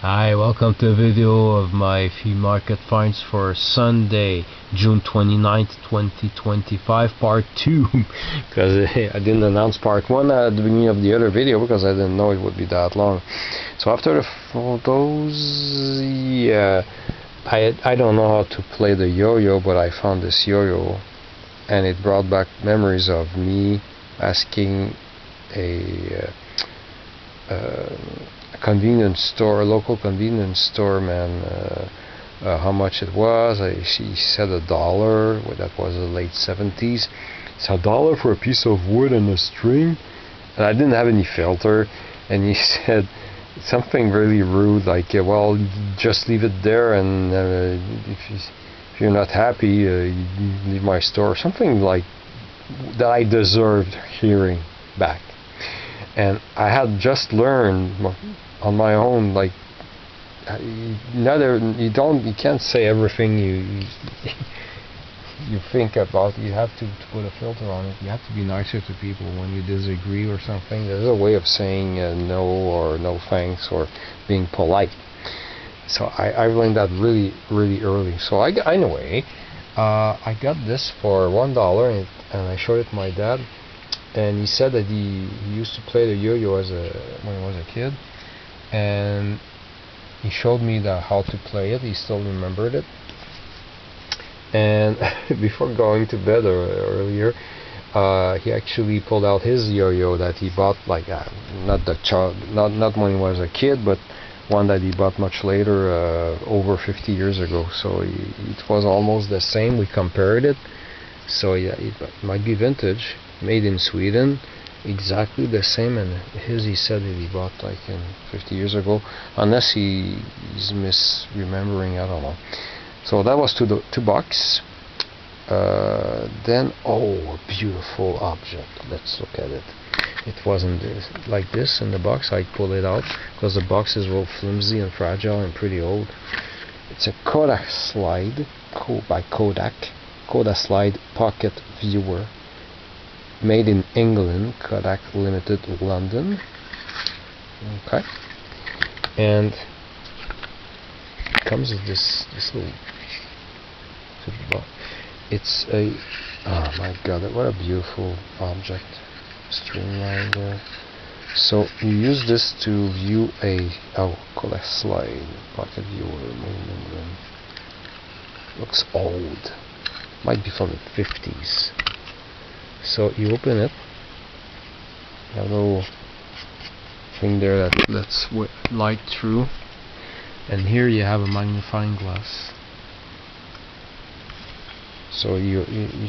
Hi, welcome to a video of my flea market finds for Sunday, June 29th, 2025, part 2. Because I didn't announce part 1 at the beginning of the other video because I didn't know it would be that long. So after the photos, yeah, I don't know how to play the yo-yo, but I found this yo-yo and it brought back memories of me asking a convenience store, local convenience store man, how much it was. She said $1. Well, that was the late 70s. It's $1 for a piece of wood and a string, and I didn't have any filter. And he said something really rude, like, well, just leave it there, and if you're not happy, you leave my store. Something like that I deserved hearing back. And I had just learned on my own, like, you can't say everything you think about. You have to put a filter on it. You have to be nicer to people when you disagree or something. There's a way of saying no or no thanks or being polite. So I learned that really early. So anyway, I got this for $1 and I showed it to my dad. And he said that he used to play the yo-yo when he was a kid, and he showed me how to play it. He still remembered it. And before going to bed earlier, he actually pulled out his yo-yo that he bought, like not when he was a kid, but one that he bought much later, over 50 years ago. So it was almost the same. We compared it. So yeah, it might be vintage, made in Sweden, exactly the same, and he said that he bought like 50 years ago, unless he's misremembering, I don't know. So that was $2. Then, a beautiful object. Let's look at it. It wasn't like this in the box. I pulled it out because the box is real flimsy and fragile and pretty old. It's a Kodak slide by Kodak Slide Pocket Viewer, made in England, Kodak Limited, London. Okay, and it comes with this little. It's a, oh my god, what a beautiful object, streamlined there. So you use this to view Kodak Slide Pocket Viewer, made in England. Looks old. Might be from the 50s. So you open it. You have a little thing there that lets light through, and here you have a magnifying glass. So you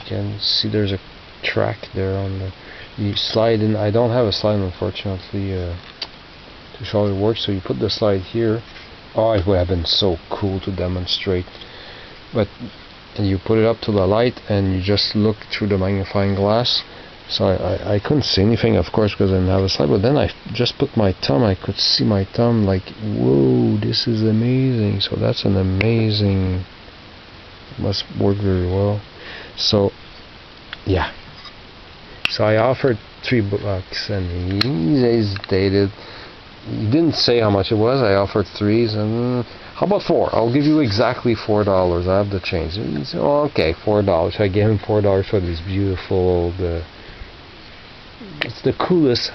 can see there's a track there on the. You slide in. I don't have a slide, unfortunately, to show it works. So you put the slide here. Oh, it would have been so cool to demonstrate, but. And you put it up to the light and you just look through the magnifying glass. So I couldn't see anything, of course, because I didn't have a slide, but then I just put my thumb. I could see my thumb, like, whoa, this is amazing. So that's an amazing, must work very well. So yeah, so I offered $3 and he hesitated. He didn't say how much it was. I offered 3, and how about 4? I'll give you exactly $4. I have the change. He said, oh, okay, $4. So I gave him $4 for this beautiful. It's the coolest,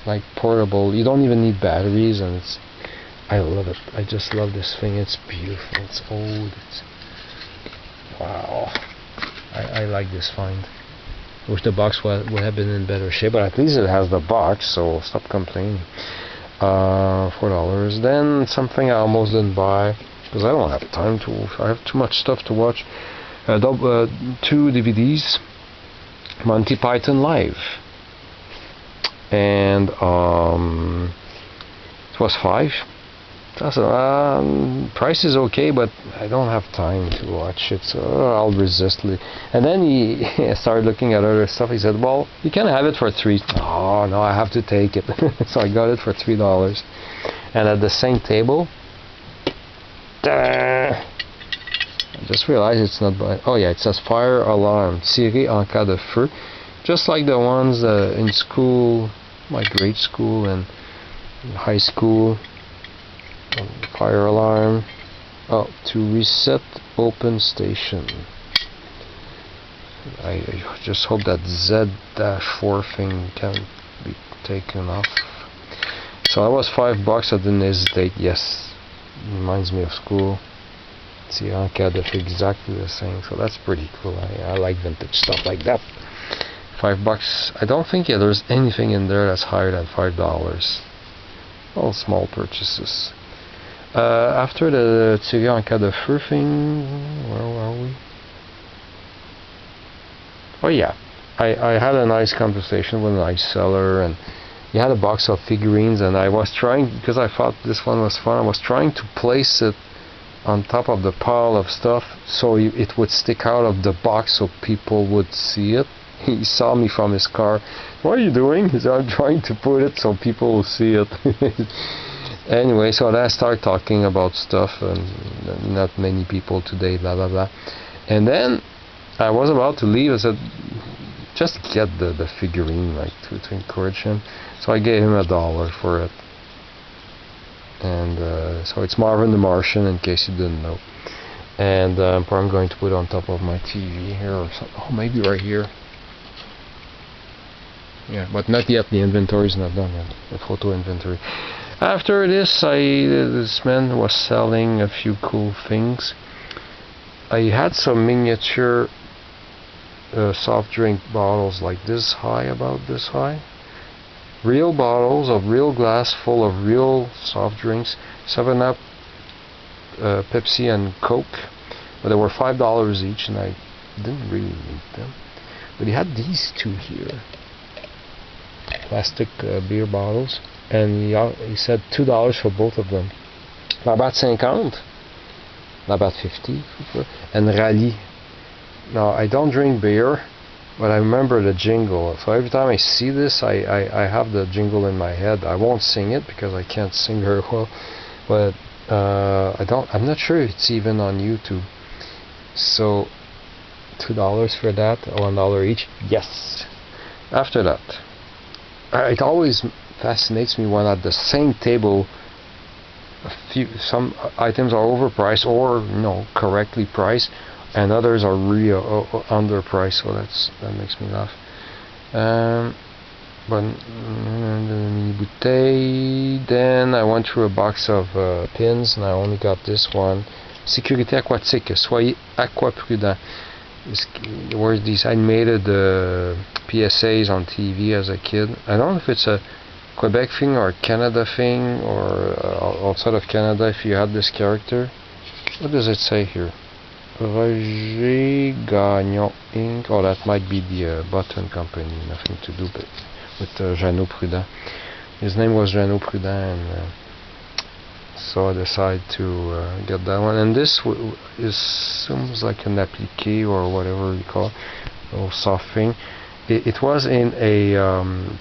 like, portable. You don't even need batteries, and I love it. I just love this thing. It's beautiful. It's old. Wow. I like this find. Wish the box would have been in better shape, but at least it has the box. So stop complaining. $4. Then something I almost didn't buy because I don't have time to. I have too much stuff to watch. 2 DVDs, Monty Python Live, and it was $5. Price is okay, but I don't have time to watch it, so I'll resist it. And then he started looking at other stuff. He said, well, you can have it for $3. Oh no, I have to take it. So I got it for $3. And at the same table, I just realized it's not by. Oh yeah, it says fire alarm, tirez en cas de feu, just like the ones in school, my grade school and high school. fire alarm. Oh, to reset open station. I just hope that Z-4 thing can be taken off. So that was $5. I didn't hesitate. Yes, reminds me of school. See, Encadre exactly the same. So that's pretty cool. I like vintage stuff like that. $5. I don't think there's anything in there that's higher than $5. All small purchases. After the Thierry Encadre thing, where are we? Oh yeah, I had a nice conversation with a nice seller, and he had a box of figurines, and I was trying, because I thought this one was fun, I was trying to place it on top of the pile of stuff so it would stick out of the box so people would see it. He saw me from his car. What are you doing? He said, I'm trying to put it so people will see it. Anyway, so then I started talking about stuff, and not many people today, blah blah blah. And then I was about to leave. I said, just get the figurine, like to encourage him. So I gave him $1 for it. And so it's Marvin the Martian, in case you didn't know. And I'm probably going to put it on top of my TV here, or something. Oh, maybe right here. Yeah, but not yet. The inventory is not done yet. The photo inventory. After this, this man was selling a few cool things. I had some miniature soft drink bottles like this high, about this high. Real bottles of real glass full of real soft drinks. 7-Up, Pepsi and Coke. But they were $5 each, and I didn't really need them. But he had these two here. Plastic beer bottles. And he said $2 for both of them. About 50. About 50. And Rally. Now, I don't drink beer, but I remember the jingle. So every time I see this, I have the jingle in my head. I won't sing it because I can't sing very well. But I'm not sure if it's even on YouTube. So $2 for that, $1 each. Yes. After that, it always fascinates me when at the same table some items are overpriced or correctly priced, and others are really underpriced. So that makes me laugh. But then I went through a box of pins, and I only got this one. Sécurité aquatique. Soyez aquaprudent. There were these animated PSAs on TV as a kid. I don't know if it's a Quebec thing or a Canada thing, or outside of Canada if you had this character. What does it say here? Roger Gagnon Inc. Oh, that might be the button company. Nothing to do with Jeannot Prudent. His name was Jeannot Prudent, and so I decided to get that one. And this seems like an applique or whatever you call it, a little soft thing. It was in a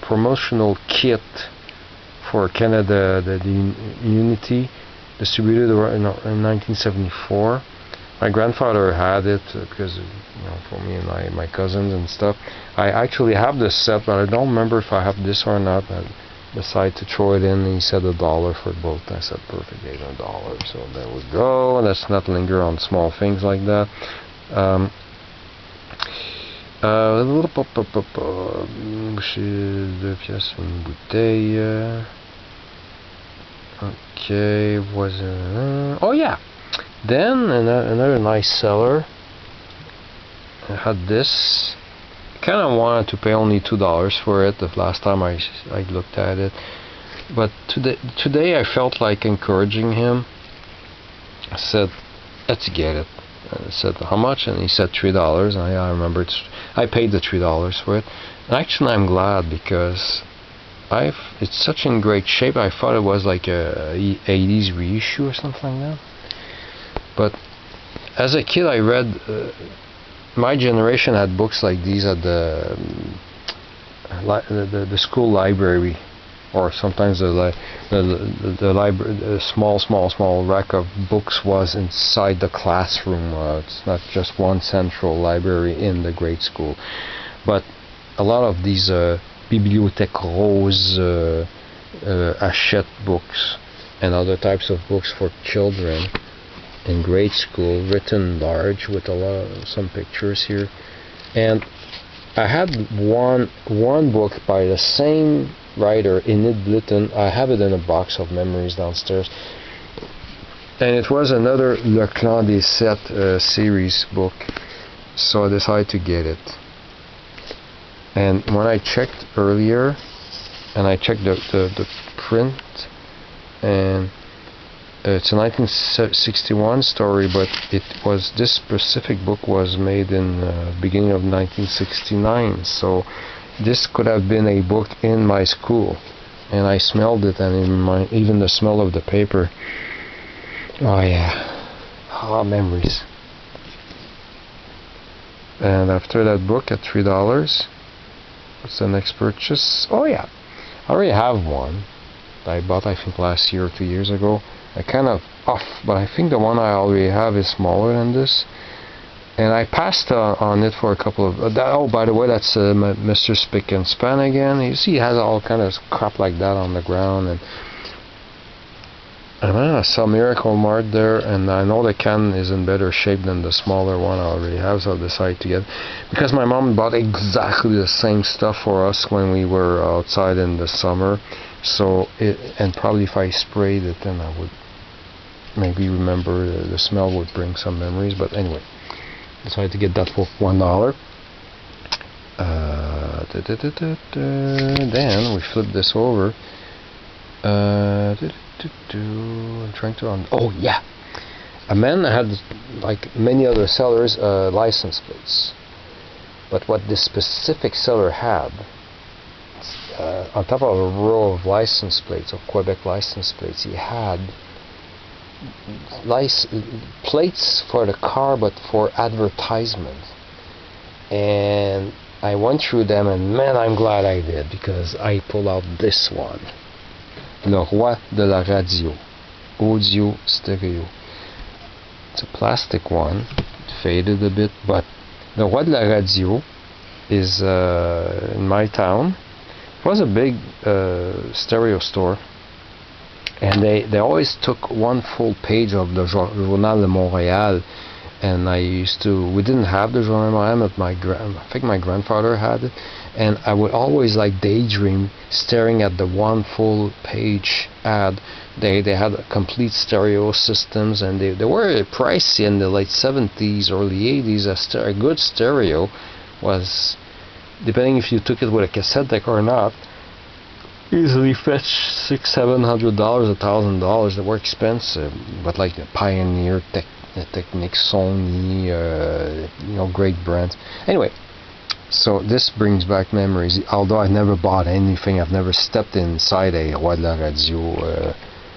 promotional kit for Canada, the Unity, distributed in 1974. My grandfather had it because, for me and my cousins and stuff. I actually have this set, but I don't remember if I have this or not. I decided to throw it in, and he said $1 for both. I said, perfect, gave him $1. So there we go. Let's not linger on small things like that. Deux pièces, une bouteille. Okay, oh yeah. Then another nice seller had this. Kind of wanted to pay only $2 for it the last time I looked at it, but today I felt like encouraging him. I said, let's get it. I said, how much? And he said $3, and I remember I paid the $3 for it. And actually I'm glad, because it's such in great shape. I thought it was like a 80s reissue or something like that. But as a kid I read, my generation had books like these at the school library, or sometimes the library, the small rack of books was inside the classroom. It's not just one central library in the grade school, but a lot of these Bibliothèque Rose Hachette books and other types of books for children in grade school, written large with some pictures here. And I had one book by the same writer, Enid Blyton. I have it in a box of memories downstairs, and it was another Le Clan des Sept series book, so I decided to get it. And when I checked earlier, and I checked the print, and it's a 1961 story, but this specific book was made in beginning of 1969. So this could have been a book in my school, and I smelled it, and even the smell of the paper. Oh yeah, memories. And after that book at $3, what's the next purchase? Oh yeah, I already have one that I bought, I think, last year or 2 years ago. I kind of off, but I think the one I already have is smaller than this. And I passed on it for a couple of... oh, by the way, that's Mr. Spick and Span again. You see, he has all kind of crap like that on the ground. And then I saw Miracle Mart there, and I know the can is in better shape than the smaller one I already have, so I decided to get it. Because my mom bought exactly the same stuff for us when we were outside in the summer. So, and probably if I sprayed it, then I would maybe remember the smell would bring some memories. But anyway, decided to get that for $1. Then we flip this over. I'm trying to oh yeah, a man had, like many other sellers, license plates. But what this specific seller had, on top of a row of license plates, of Quebec license plates, he had plates for the car, but for advertisement. And I went through them, and man, I'm glad I did, because I pulled out this one, Le Roi de la Radio, audio stereo. It's a plastic one, it faded a bit, but Le Roi de la Radio is in my town. It was a big stereo store, and they always took one full page of the Journal de Montréal, and we didn't have the Journal de Montréal, but I think my grandfather had it, and I would always like daydream staring at the one full page ad. They had complete stereo systems, and they were pricey in the late 70s, early 80s. A good stereo was, depending if you took it with a cassette deck or not, easily fetched $600-700, $1,000. They were expensive, but like the Pioneer, Technic, Sony, great brands. Anyway, so this brings back memories. Although I never bought anything, I've never stepped inside a Roi de la Radio.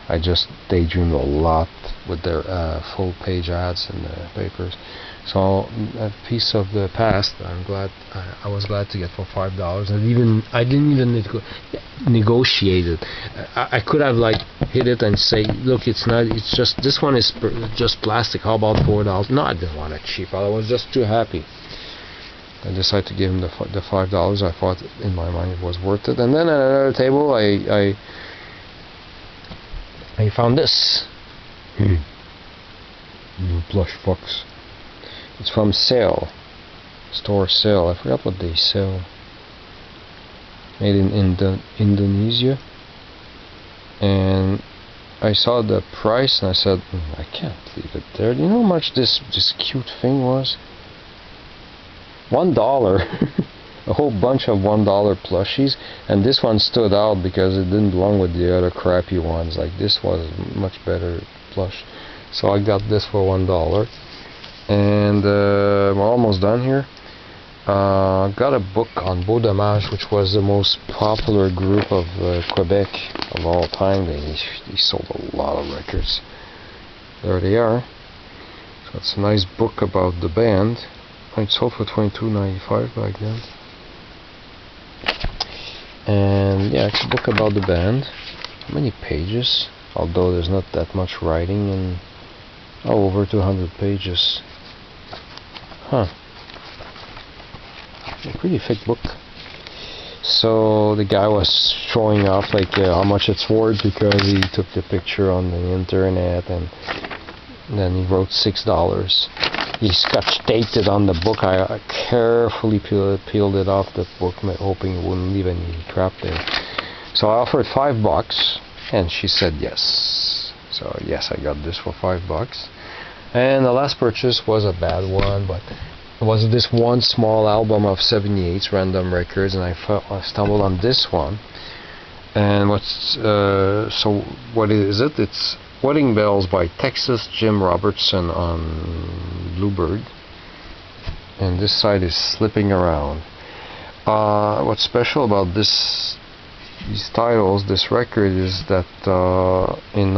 I just daydreamed a lot with their full page ads in the papers. So a piece of the past. I was glad to get for $5, and I didn't even negotiate it. I could have like hit it and say, look, it's not. It's just this one is just plastic. How about $4? No, I didn't want it cheap. I was just too happy. I decided to give him the $5. I thought in my mind it was worth it. And then at another table, I found this. New plush fox. It's from Store Sale. I forgot what they sell. Made in Indonesia. And I saw the price and I said, I can't leave it there. Do you know how much this cute thing was? $1. A whole bunch of $1 plushies, and this one stood out because it didn't belong with the other crappy ones. Like this was much better plush. So I got this for $1. And we're almost done here. Got a book on Beau Dommage, which was the most popular group of Quebec of all time. They sold a lot of records. There they are. So it's a nice book about the band. It sold for $22.95 back then. And yeah, it's a book about the band. How many pages? Although there's not that much writing, and over 200 pages. Huh. A pretty thick book. So the guy was showing off like how much it's worth because he took the picture on the internet, and then he wrote $6. He scotch taped it on the book. I carefully peeled it off the book, hoping it wouldn't leave any crap there. So I offered $5, and she said yes. So yes, I got this for $5. And the last purchase was a bad one, but it was this one small album of 78's Random Records, and I stumbled on this one. And so what is it? It's Wedding Bells by Texas Jim Robertson on Bluebird, and this side is slipping around. What's special about these titles, this record, is that in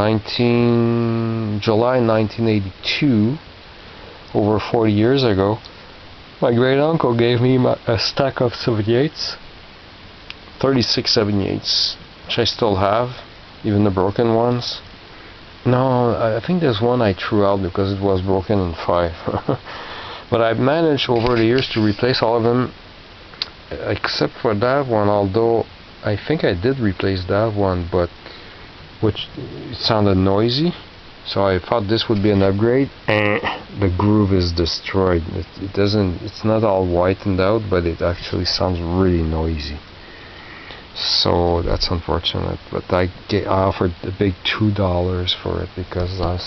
July 1982, over 40 years ago, my great uncle gave me a stack of 78s, 36 78s, which I still have, even the broken ones. No, I think there's one I threw out because it was broken in 5. But I've managed over the years to replace all of them, except for that one, although I think I did replace that one, but which it sounded noisy. So I thought this would be an upgrade. The groove is destroyed. It doesn't. It's not all whitened out, but it actually sounds really noisy. So that's unfortunate. But I offered a big $2 for it because I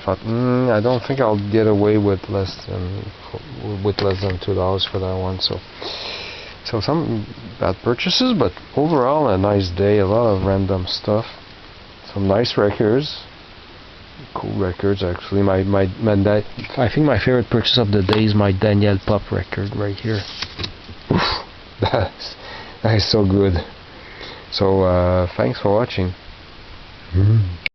thought I don't think I'll get away with less than $2 for that one. So some bad purchases, but overall a nice day. A lot of random stuff. Some nice records. Cool records, actually. I think my favorite purchase of the day is my Daniel Pop record right here. Oof, that is so good. So thanks for watching.